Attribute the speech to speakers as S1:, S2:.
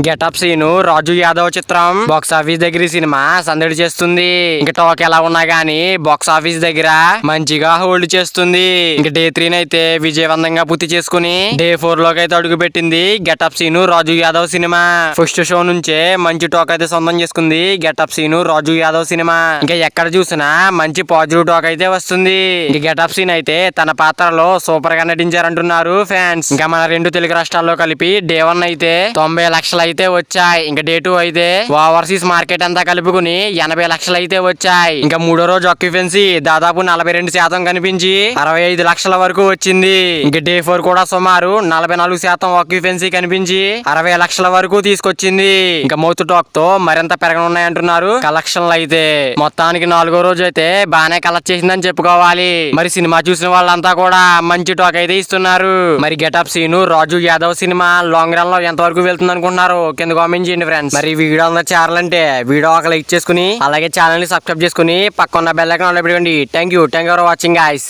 S1: Getup scene రాజు యాదవ్ చిత్రం box office దగ్గర ఈ సినిమా సందడి చేస్తుంది. ఇంకా టాక్ ఎలా ఉన్నా గానీ బాక్స్ ఆఫీస్ దగ్గర మంచిగా హోల్డ్ చేస్తుంది. ఇంకా డే 3 అయితే విజయవంతంగా పూర్తి చేసుకుని డే 4 లోకి అయితే అడుగు పెట్టింది గెటప్ సీను రాజు యాదవ్ సినిమా. ఫస్ట్ షో నుంచే మంచి టాక్ అయితే సొంతం చేసుకుంది గెటప్ సీను రాజు యాదవ్ సినిమా. ఇంకా ఎక్కడ చూసినా మంచి పాజిటివ్ టాక్ అయితే వస్తుంది. ఇంకా గెటప్ సీన్ అయితే తన పాత్రలో సూపర్ గా నటించారంటున్నారు ఫ్యాన్స్. ఇంకా మన రెండు తెలుగు రాష్ట్రాల్లో కలిపి డే 1 అయితే 90 లక్షలు అయితే వచ్చాయి. ఇంకా డే 2 అయితే ఓవర్సీస్ మార్కెట్ అంతా కలుపుకుని 80 లక్షలు అయితే వచ్చాయి. ఇంకా మూడో రోజు ఆక్యుపెన్సీ దాదాపు 42% కనిపించి 65 లక్షల వరకు వచ్చింది. ఇంకా డే 4 కూడా సుమారు 44% ఆక్యుపెన్సీ కనిపించి 60 లక్షల వరకు తీసుకొచ్చింది. ఇంకా మౌత్ టాక్ తో మరింత పెరగనున్నాయంటున్నారు కలెక్షన్లు అయితే. మొత్తానికి 4వ రోజు అయితే బాగానే కలెక్ట్ చేసిందని చెప్పుకోవాలి. మరి సినిమా చూసిన వాళ్ళంతా కూడా మంచి టాక్ అయితే ఇస్తున్నారు. మరి గెటప్ సీను రాజు యాదవ్ సినిమా లాంగ్ రన్ లో ఎంత వరకు వెళ్తుంది అనుకుంటున్నారు కింద కామెంట్ చేయండి ఫ్రెండ్స్. మరి వీడియో చేరాలంటే వీడియో ఒక లైక్ చేసుకుని అలాగే ఛానల్ ని సబ్స్క్రైబ్ చేసుకుని పక్కన బెల్ ఐకాన్ ఆన్ లో పెట్టుకోండి. Thank you for watching guys.